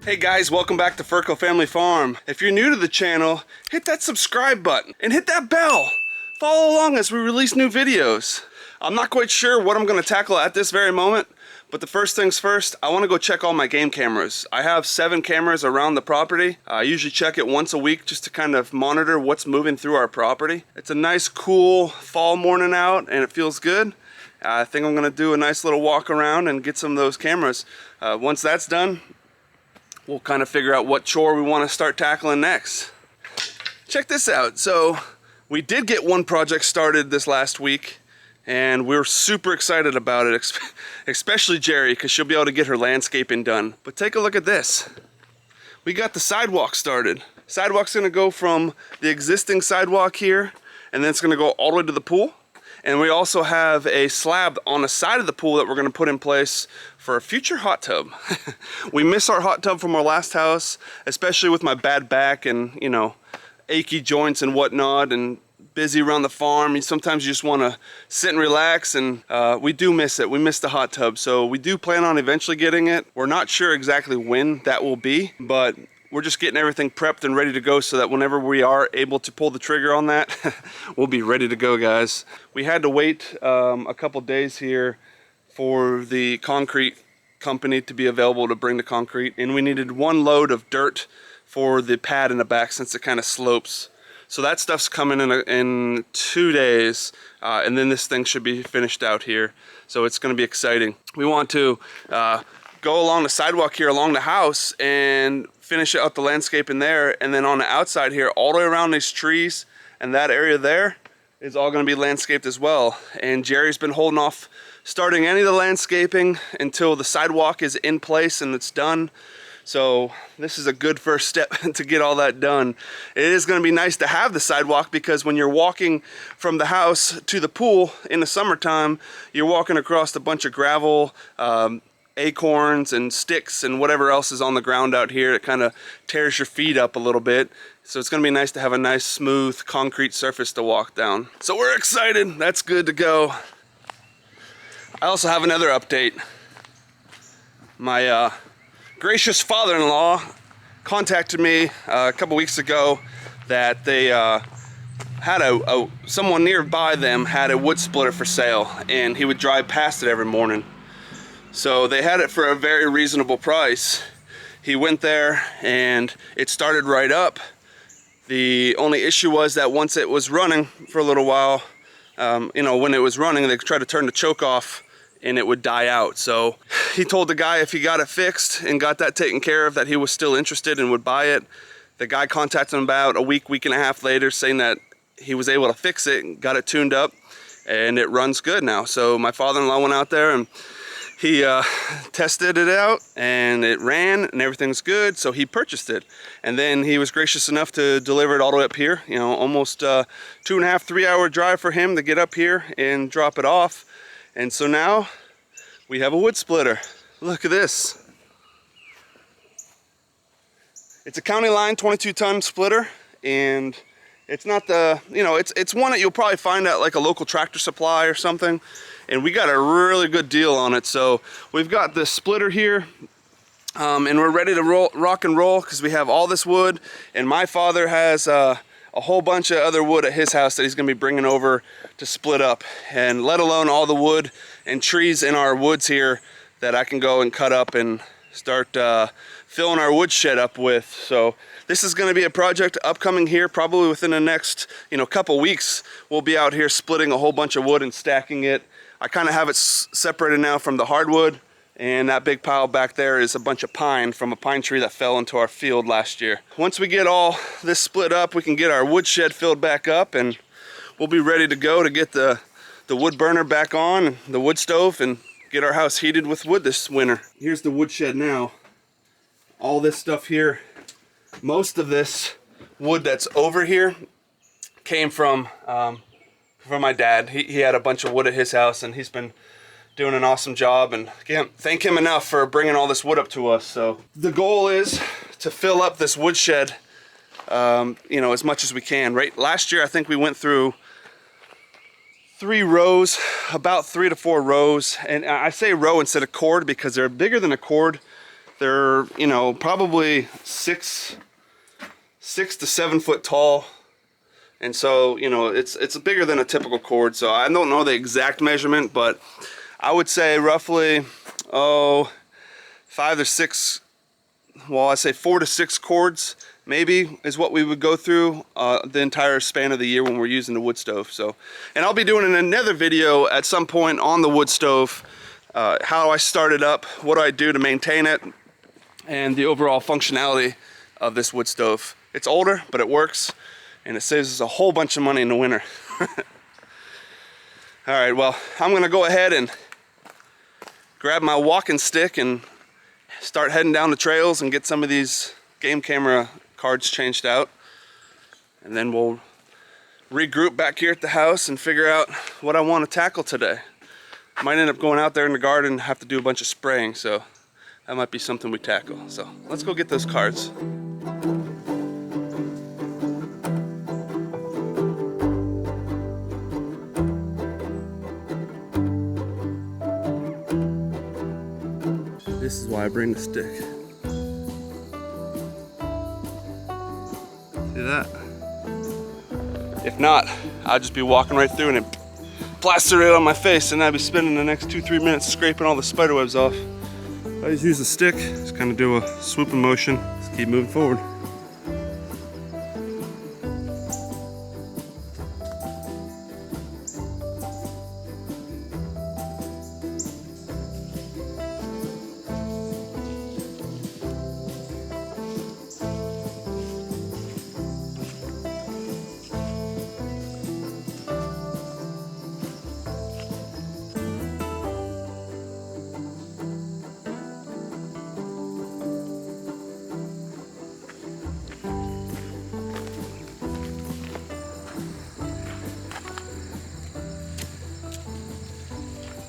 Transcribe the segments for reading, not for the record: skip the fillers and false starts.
Hey guys, welcome back to Ferko Family Farm. If you're new to the channel, hit that subscribe button and hit that bell. Follow along as we release new videos. I'm not quite sure what I'm going to tackle at this very moment, but the first things first, I want to go check all my game cameras. I have 7 cameras around the property. I usually check it once a week just to kind of monitor what's moving through our property. It's a nice cool fall morning out and it feels good. I think I'm going to do a nice little walk around and get some of those cameras. Once that's done, we'll kind of figure out what chore we want to start tackling next. Check this out. So we did get one project started this last week and we're super excited about it, especially Jerry, because she'll be able to get her landscaping done. But take a look at this. We got the sidewalk started. Sidewalk's going to go from the existing sidewalk here and then it's going to go all the way to the pool. And we also have a slab on the side of the pool that we're going to put in place for a future hot tub. We miss our hot tub from our last house, especially with my bad back and, you know, achy joints and whatnot and busy around the farm. Sometimes you just want to sit and relax, and we do miss it. We miss the hot tub. So we do plan on eventually getting it. We're not sure exactly when that will be, but we're just getting everything prepped and ready to go so that whenever we are able to pull the trigger on that, we'll be ready to go, guys. We had to wait a couple days here for the concrete company to be available to bring the concrete, and we needed 1 load of dirt for the pad in the back since it kind of slopes. So that stuff's coming in 2 days, and then this thing should be finished out here. So it's going to be exciting. We want to go along the sidewalk here along the house and finish out the landscape in there, and then on the outside here all the way around these trees and that area there is all going to be landscaped as well. And Jerry's been holding off starting any of the landscaping until the sidewalk is in place and it's done. So this is a good first step to get all that done. It is going to be nice to have the sidewalk because when you're walking from the house to the pool in the summertime, you're walking across a bunch of gravel, acorns and sticks and whatever else is on the ground out here. It kind of tears your feet up a little bit. So it's going to be nice to have a nice smooth concrete surface to walk down. So we're excited. That's good to go. I also have another update. My gracious father-in-law contacted me a couple weeks ago that they had someone nearby them had a wood splitter for sale, and he would drive past it every morning. So they had it for a very reasonable price. He went there and it started right up. The only issue was that once it was running for a little while, you know, when it was running, they tried to turn the choke off and it would die out. So he told the guy if he got it fixed and got that taken care of, that he was still interested and would buy it. The guy contacted him about a week and a half later saying that he was able to fix it and got it tuned up and it runs good now. So my father-in-law went out there and he tested it out and it ran and everything's good, so he purchased it. And then he was gracious enough to deliver it all the way up here. You know, almost 2.5, 3 hour drive for him to get up here and drop it off. And so now we have a wood splitter. Look at this. It's a county line 22-ton splitter, and it's not the, you know, it's one that you'll probably find at like a local tractor supply or something. And we got a really good deal on it. So we've got this splitter here, and we're ready to rock and roll because we have all this wood, and my father has a whole bunch of other wood at his house that he's going to be bringing over to split up, and let alone all the wood and trees in our woods here that I can go and cut up and start filling our woodshed up with. So this is going to be a project upcoming here probably within the next, you know, couple weeks. We'll be out here splitting a whole bunch of wood and stacking it. I kind of have it separated now from the hardwood, and that big pile back there is a bunch of pine from a pine tree that fell into our field last year. Once we get all this split up, we can get our woodshed filled back up, and we'll be ready to go to get the wood burner back on, the wood stove, and get our house heated with wood this winter. Here's the woodshed now. All this stuff here, most of this wood that's over here came from my dad. He had a bunch of wood at his house, and he's been doing an awesome job, and can't thank him enough for bringing all this wood up to us. So the goal is to fill up this woodshed, you know, as much as we can. Right, last year I think we went through 3 rows, about 3 to 4 rows, and I say row instead of cord because they're bigger than a cord. They're, you know, probably 6 to 7 foot tall. And so, you know, it's bigger than a typical cord. So I don't know the exact measurement, but I would say roughly, 5 to 6, well, I say 4 to 6 cords maybe is what we would go through the entire span of the year when we're using the wood stove. So, and I'll be doing another video at some point on the wood stove, how I start it up, what do I do to maintain it, and the overall functionality of this wood stove. It's older, but it works, and it saves us a whole bunch of money in the winter. All right, well, I'm gonna go ahead and grab my walking stick and start heading down the trails and get some of these game camera cards changed out. And then we'll regroup back here at the house and figure out what I want to tackle today. I might end up going out there in the garden and have to do a bunch of spraying, so that might be something we tackle. So let's go get those cards. This is why I bring the stick. See that? If not, I'll just be walking right through and it plaster it on my face, and I'd be spending the next 2-3 minutes scraping all the spider webs off. I just use the stick, just kind of do a swooping motion, just keep moving forward.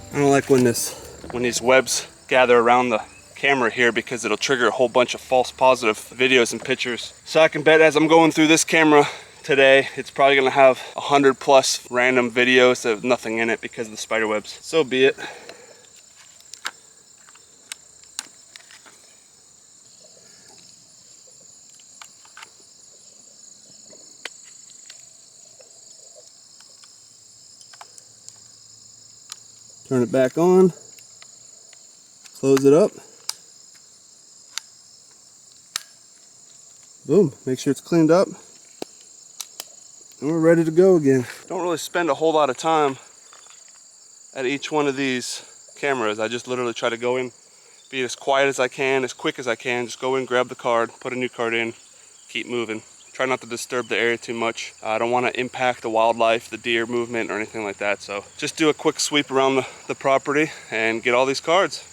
I don't like when these webs gather around the camera here, because it'll trigger a whole bunch of false positive videos and pictures. So I can bet as I'm going through this camera today, it's probably gonna have 100+ random videos that have nothing in it because of the spider webs. So be it. Turn it back on, close it up, boom, make sure it's cleaned up, and we're ready to go again. Don't really spend a whole lot of time at each one of these cameras. I just literally try to go in, be as quiet as I can, as quick as I can, just go in, grab the card, put a new card in, keep moving. Try not to disturb the area too much. I don't want to impact the wildlife, the deer movement, or anything like that. So just do a quick sweep around the property and get all these cards.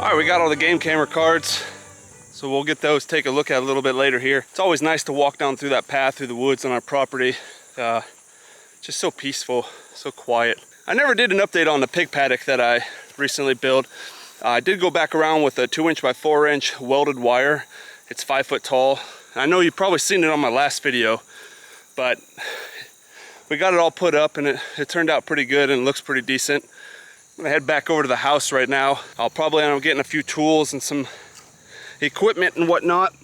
All right, we got all the game camera cards, so we'll get those, take a look at a little bit later here. It's always nice to walk down through that path through the woods on our property. Just so peaceful, so quiet. I never did an update on the pig paddock that I recently built. I did go back around with a 2" by 4" welded wire. It's 5 foot tall. I know you've probably seen it on my last video, but we got it all put up and it turned out pretty good and looks pretty decent. I'm gonna head back over to the house right now. I'll probably end up getting a few tools and some equipment and whatnot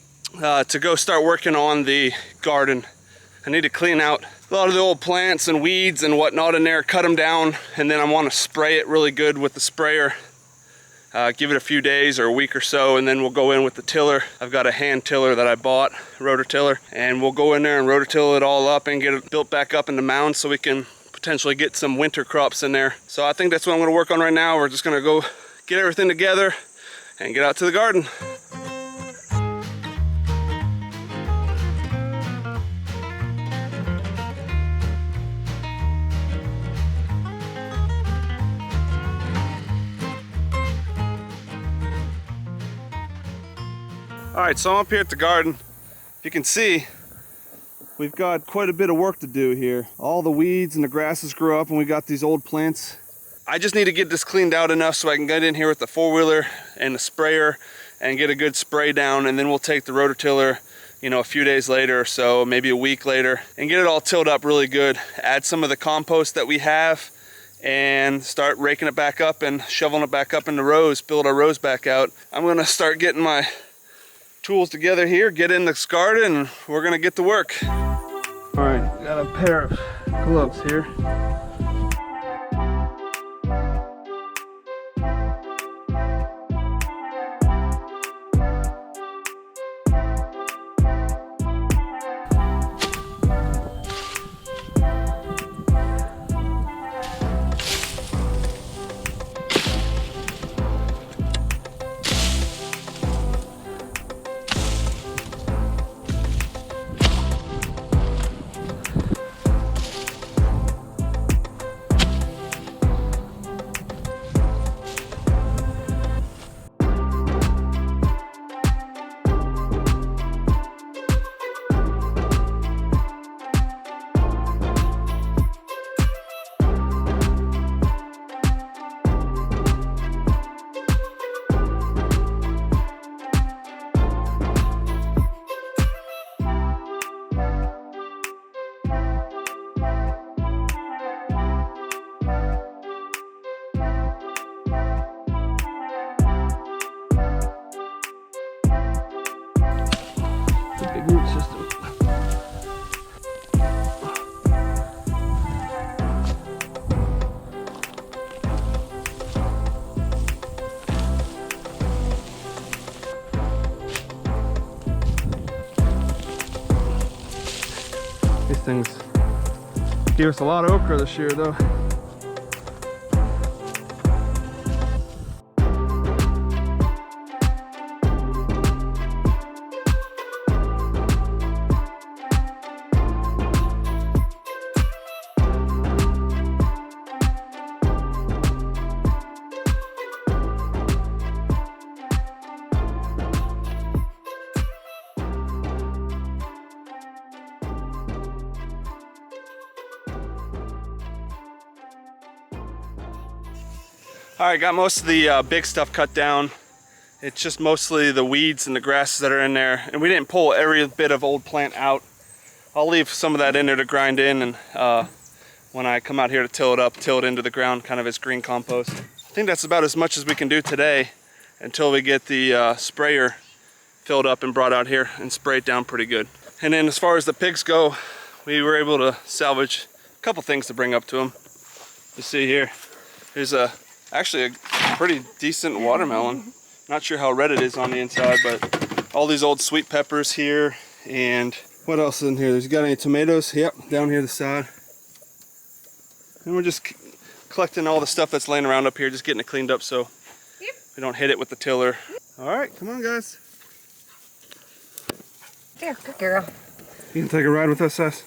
to go start working on the garden I need to clean out a lot of the old plants and weeds and whatnot in there, cut them down, and then I want to spray it really good with the sprayer. Give it a few days or a week or so, and then we'll go in with the tiller. I've got a hand tiller that I bought, rototiller, and we'll go in there and rototill it all up and get it built back up into mounds so we can potentially get some winter crops in there. So I think that's what I'm going to work on right now. We're just going to go get everything together and get out to the garden. Alright, so I'm up here at the garden. You can see we've got quite a bit of work to do here. All the weeds and the grasses grew up and we got these old plants. I just need to get this cleaned out enough so I can get in here with the four-wheeler and the sprayer and get a good spray down, and then we'll take the rototiller, you know, a few days later or so, maybe a week later, and get it all tilled up really good. Add some of the compost that we have and start raking it back up and shoveling it back up into rows, build our rows back out. I'm gonna start getting my tools together here, get in this garden, and we're gonna get to work. All right, got a pair of gloves here. Big root system. These things gave us a lot of okra this year though. All right, got most of the big stuff cut down. It's just mostly the weeds and the grasses that are in there. And we didn't pull every bit of old plant out. I'll leave some of that in there to grind in, and when I come out here to till it up, till it into the ground kind of as green compost. I think that's about as much as we can do today until we get the sprayer filled up and brought out here and sprayed down pretty good. And then as far as the pigs go, we were able to salvage a couple things to bring up to them. You see here, there's actually a pretty decent watermelon. Not sure how red it is on the inside, but all these old sweet peppers here. And what else is in here? There's got any tomatoes? Yep, down here to the side. And we're just collecting all the stuff that's laying around up here, just getting it cleaned up so we don't hit it with the tiller. All right, come on guys. Here, good girl. You can take a ride with us, Sess?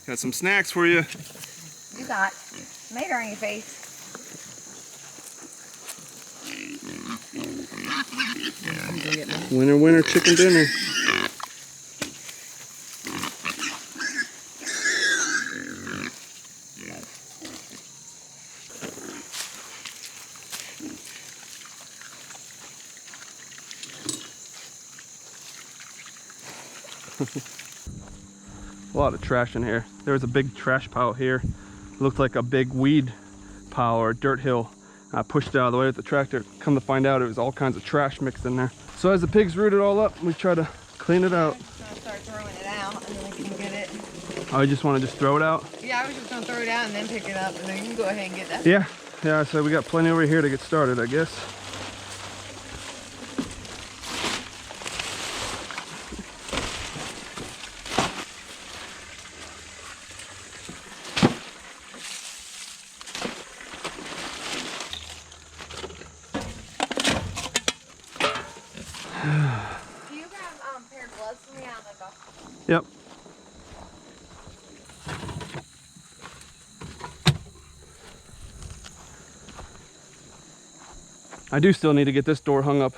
Got some snacks for you. You got tomato on your face. Winter, winter chicken dinner. A lot of trash in here. There was a big trash pile here. It looked like a big weed pile or a dirt hill. I pushed it out of the way with the tractor. Come to find out, it was all kinds of trash mixed in there. So as the pigs root it all up, we try to clean it out. I'm just gonna start throwing it out and then we can get it. Oh, you just want to just throw it out? Yeah, I was just gonna throw it out and then pick it up, and then you can go ahead and get that. Yeah, so we got plenty over here to get started, I guess. Do you have a pair of gloves for me? I'll go. Yep. I do still need to get this door hung up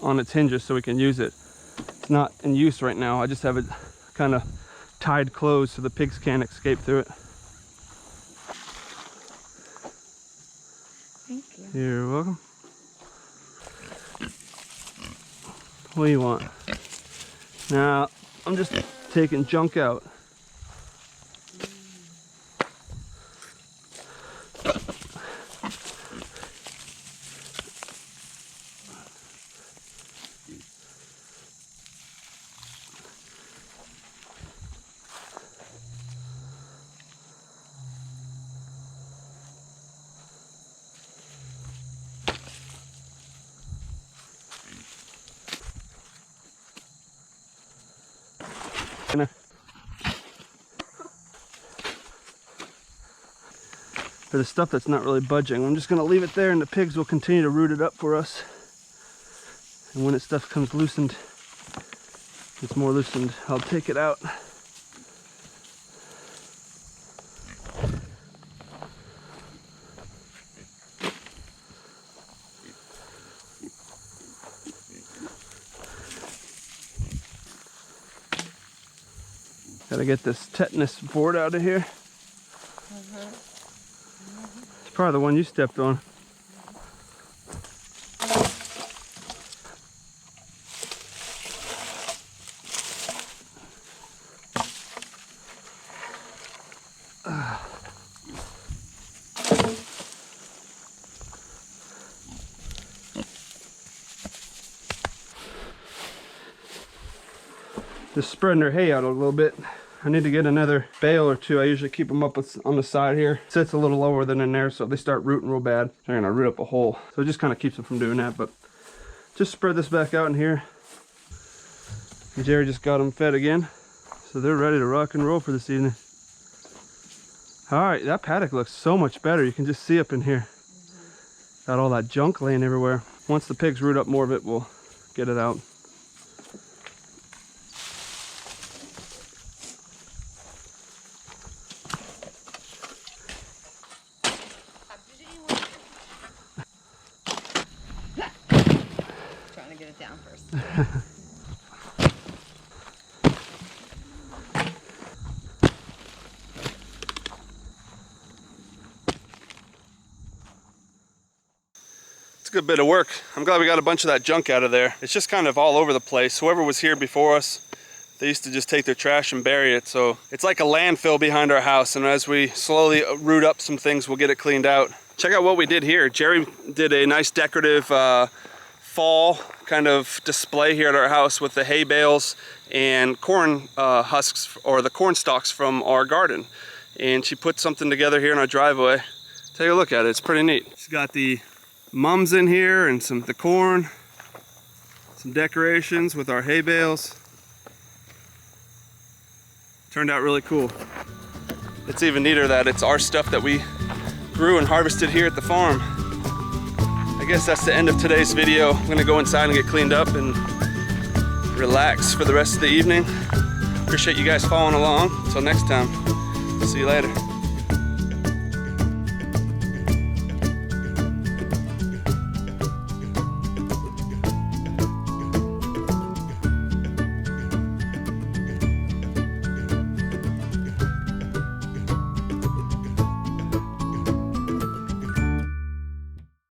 on its hinges so we can use it. It's not in use right now. I just have it kind of tied closed so the pigs can't escape through it. Thank you. You're welcome. What do you want? Now, I'm just taking junk out. For the stuff that's not really budging, I'm just going to leave it there and the pigs will continue to root it up for us. And when its stuff comes loosened, it's more loosened, I'll take it out. Gotta get this tetanus board out of here. It's probably the one you stepped on. Just spreading their hay out a little bit. I need to get another bale or two. I usually keep them up on the side here. It sits a little lower than in there, so if they start rooting real bad, they're gonna root up a hole. So it just kind of keeps them from doing that, but just spread this back out in here. And Jerry just got them fed again. So they're ready to rock and roll for this evening. All right, that paddock looks so much better. You can just see up in here. Got all that junk laying everywhere. Once the pigs root up more of it, we'll get it out. Trying to get it down first. It's a good bit of work. I'm glad we got a bunch of that junk out of there. It's just kind of all over the place. Whoever was here before us, they used to just take their trash and bury it. So it's like a landfill behind our house. And as we slowly root up some things, we'll get it cleaned out. Check out what we did here. Jerry did a nice decorative fall kind of display here at our house with the hay bales and corn husks, or the corn stalks from our garden. And she put something together here in our driveway. Take a look at it, it's pretty neat. She's got the mums in here and the corn, some decorations with our hay bales. Turned out really cool. It's even neater that it's our stuff that we grew and harvested here at the farm. I guess that's the end of today's video. I'm gonna go inside and get cleaned up and relax for the rest of the evening. Appreciate you guys following along. Until next time, see you later.